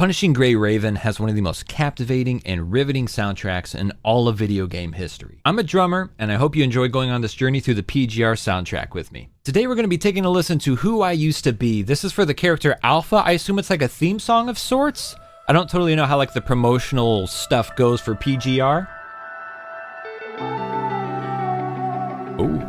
punishinggrayraven has one of the most captivating and riveting soundtracks in all of video game history. I'm a drummer, and I hope you enjoy going on this journey through the PGR soundtrack with me. Today we're going to be taking a listen to Who I Used to Be. This is for the character Alpha. I assume it's like a theme song of sorts. I don't totally know how like the promotional stuff goes for PGR. Ooh.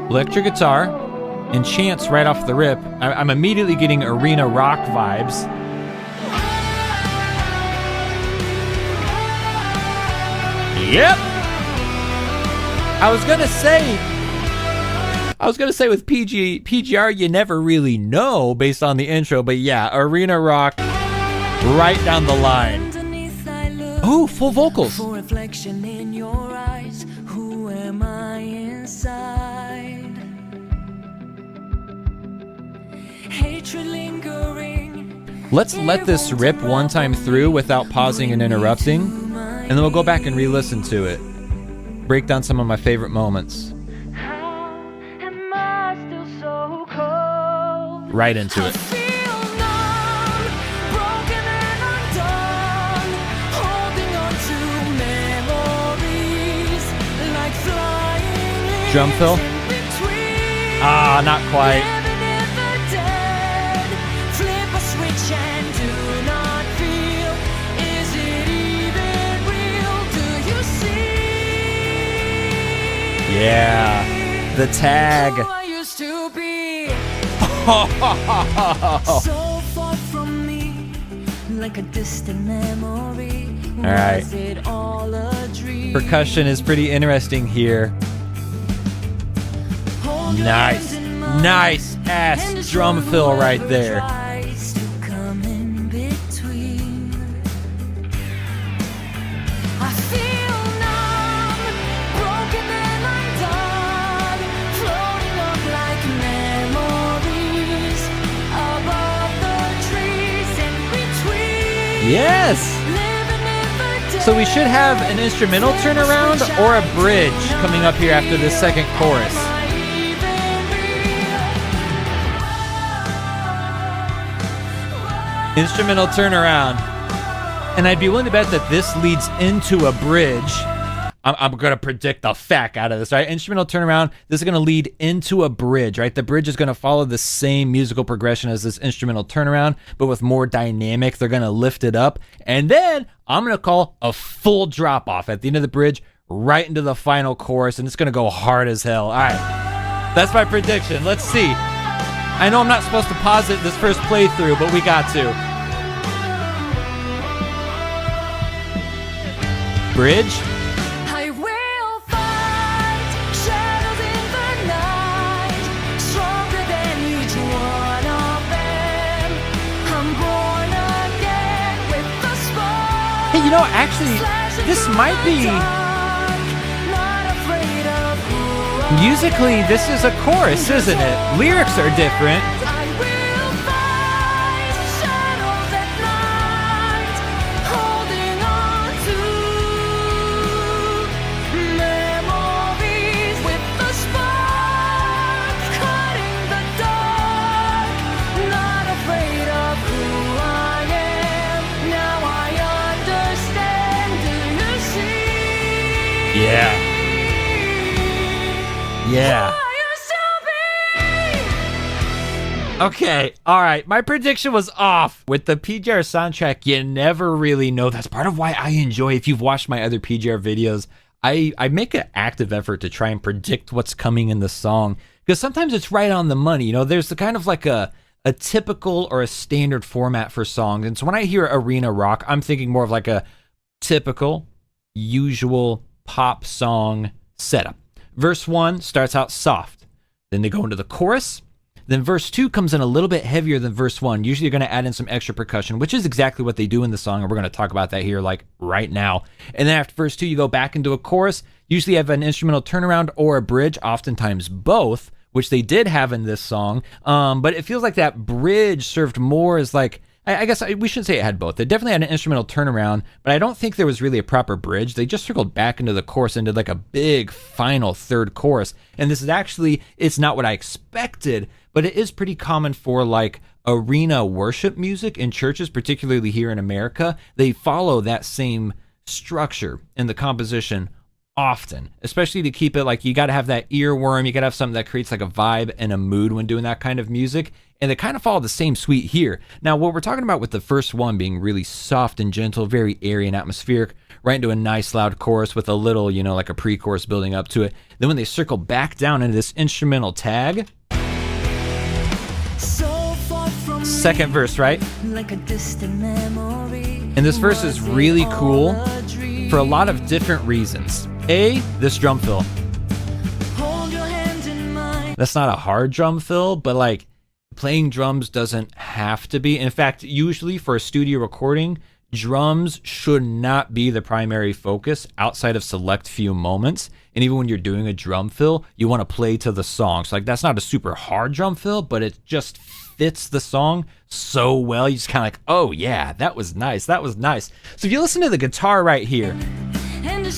Electric guitar and chants right off the rip. I'm immediately getting arena rock vibes. Yep. I was gonna say with PGR you never really know based on the intro, but yeah, arena rock right down the line. Oh, full vocals. For reflection in your eyes, who am I inside? Hatred lingering. Let's let this rip one time through without pausing and interrupting, and then we'll go back and re-listen to it. Break down some of my favorite moments. Right into it. Drum fill? Ah, not quite. Yeah, the tag. So far from me, like a distant memory. All right. Percussion is pretty interesting here. Nice, nice ass drum fill right there. Yes! So we should have an instrumental turnaround or a bridge coming up here after this second chorus. Instrumental turnaround. And I'd be willing to bet that this leads into a bridge. I'm going to predict the fact out of this, right? Instrumental turnaround. This is going to lead into a bridge, right? The bridge is going to follow the same musical progression as this instrumental turnaround, but with more dynamic. They're going to lift it up. And then I'm going to call a full drop off at the end of the bridge, right into the final chorus. And it's going to go hard as hell. All right. That's my prediction. Let's see. I know I'm not supposed to pause it this first playthrough, but we got to. Bridge. Hey, you know, actually, this might be... Musically, this is a chorus, isn't it? Lyrics are different. Yeah. Yeah. Okay, alright, my prediction was off. With the PGR soundtrack, you never really know. That's part of why I enjoy, if you've watched my other PGR videos, I make an active effort to try and predict what's coming in the song. Because sometimes it's right on the money. You know, there's the kind of like a typical or a standard format for songs. And so when I hear arena rock, I'm thinking more of like a typical, usual pop song setup. Verse 1 starts out soft. Then they go into the chorus. Then verse 2 comes in a little bit heavier than verse 1. Usually you're going to add in some extra percussion, which is exactly what they do in the song, and we're going to talk about that here like right now. And then after verse 2, you go back into a chorus. Usually you have an instrumental turnaround or a bridge, oftentimes both, which they did have in this song. But it feels like that bridge served more as like, I guess we shouldn't say it had both. They definitely had an instrumental turnaround, but I don't think there was really a proper bridge. They just circled back into the chorus and did like a big final third chorus. And this is actually, it's not what I expected, but it is pretty common for like arena worship music in churches, particularly here in America, they follow that same structure in the composition often, especially to keep it like you got to have that earworm. You got to have something that creates like a vibe and a mood when doing that kind of music. And they kind of follow the same suite here. Now, what we're talking about with the first one being really soft and gentle, very airy and atmospheric, right into a nice loud chorus with a little, you know, like a pre-chorus building up to it. Then when they circle back down into this instrumental tag, second verse, right? Like a distant memory. And this verse is really cool for a lot of different reasons. A, this drum fill. That's not a hard drum fill, but like playing drums doesn't have to be. In fact, usually for a studio recording, drums should not be the primary focus outside of select few moments. And even when you're doing a drum fill, you want to play to the song. So like that's not a super hard drum fill, but it just fits the song so well. You just kind of like, oh yeah, that was nice. That was nice. So if you listen to the guitar right here, 1, 2,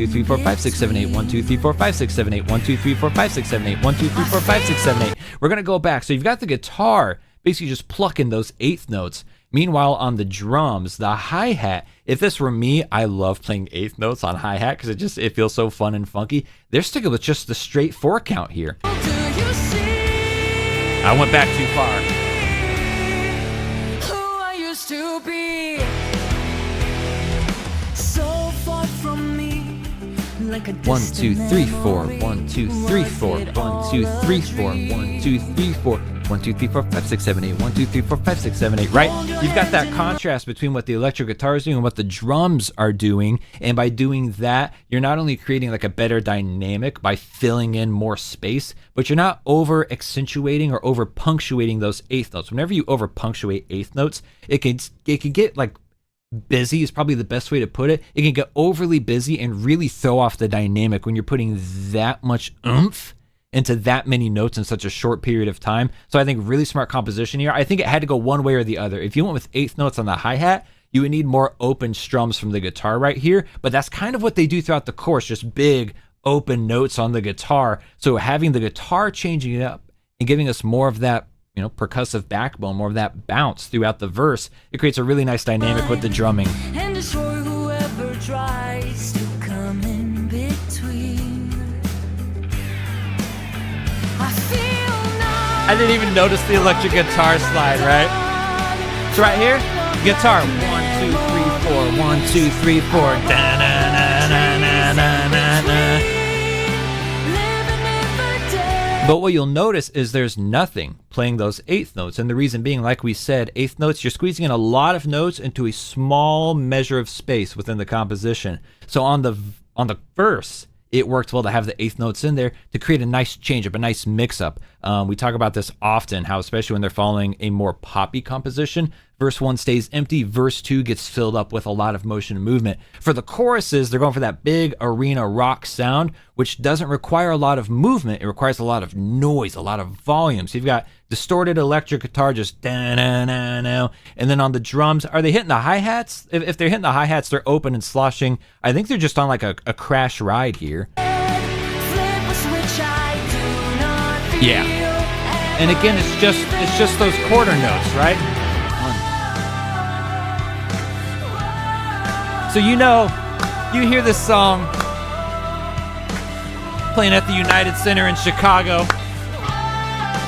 3, 4, 5, 6, 7, 8. 1, 2, 3, 4, 5, 6, 7, 8. 1, 2, 3, 4, 5, 6, 7, 8. 1, 2, 3, 4, 5, 6, 7, 8. We're gonna go back. So you've got the guitar basically just plucking those eighth notes. Meanwhile, on the drums, the hi-hat, if this were me, I love playing eighth notes on hi-hat because it feels so fun and funky. They're sticking with just the straight 4 count here. I went back too far. Who I used to be, so far from me, like a 1, 2, 3, 4. 1, 2, 3, 4. 1, 2, 3, 4. 1, 2, 3, 4. 1, 2, 3, 4, 5, 6, 7, 8. 1, 2, 3, 4, 5, 6, 7, 8. Right? You've got that contrast between what the electric guitar is doing and what the drums are doing. And by doing that, you're not only creating like a better dynamic by filling in more space, but you're not over accentuating or over punctuating those eighth notes. Whenever you over punctuate eighth notes, it can get like busy is probably the best way to put it. It can get overly busy and really throw off the dynamic when you're putting that much oomph into that many notes in such a short period of time. So I think really smart composition here. I think it had to go one way or the other. If you went with eighth notes on the hi-hat, you would need more open strums from the guitar right here, but that's kind of what they do throughout the chorus, just big open notes on the guitar. So having the guitar changing it up and giving us more of that, you know, percussive backbone, more of that bounce throughout the verse, it creates a really nice dynamic with the drumming. And destroy whoever tries to come in between. I didn't even notice the electric guitar slide, right? So right here, guitar, 1, 2, 3, 4, 1, 2, 3, 4. Da, na, na, na, na, na, na. But what you'll notice is there's nothing playing those eighth notes. And the reason being, like we said, eighth notes, you're squeezing in a lot of notes into a small measure of space within the composition. So on the verse, it worked well to have the eighth notes in there to create a nice change up, a nice mix up. We talk about this often, how especially when they're following a more poppy composition, verse 1 stays empty, verse 2 gets filled up with a lot of motion and movement. For the choruses, they're going for that big arena rock sound, which doesn't require a lot of movement. It requires a lot of noise, a lot of volume. So you've got distorted electric guitar, just da-na-na-na. And then on the drums, are they hitting the hi-hats? If they're hitting the hi-hats, they're open and sloshing. I think they're just on like a crash ride here. Yeah. And again, it's just those quarter notes, right? So you hear this song playing at the United Center in Chicago.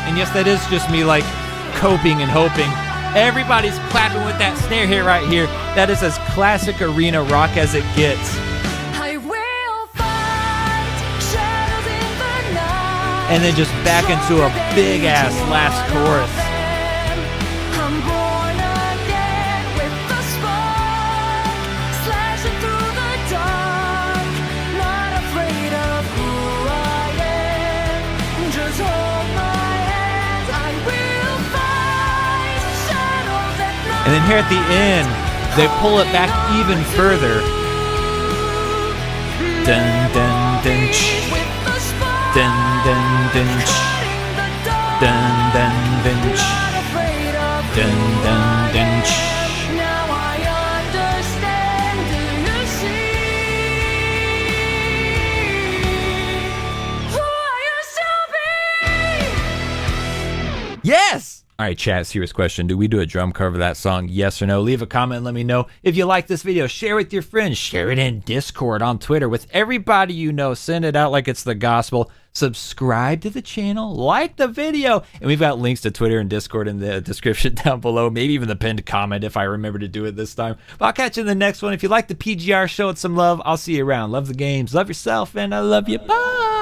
And yes, that is just me like coping and hoping. Everybody's clapping with that snare here, right here. That is as classic arena rock as it gets. And then just back into a big ass last chorus. I'm born again with the spark, slashing through the dark, not afraid of who I am, just hold my hands, I will fight shadows at night. And then here at the end, they pull it back even further. Dun dun dun ch. Dun dun dun ch. Dun dun dun ch. Dun dun dun ch. Now I understand, do you see who I used to be? Yes! All right, chat, serious question. Do we do a drum cover of that song? Yes or no? Leave a comment and let me know. If you like this video, share with your friends. Share it in Discord, on Twitter, with everybody you know. Send it out like it's the gospel. Subscribe to the channel. Like the video. And we've got links to Twitter and Discord in the description down below. Maybe even the pinned comment if I remember to do it this time. But I'll catch you in the next one. If you like the PGR, show it some love. I'll see you around. Love the games. Love yourself. And I love you. Bye.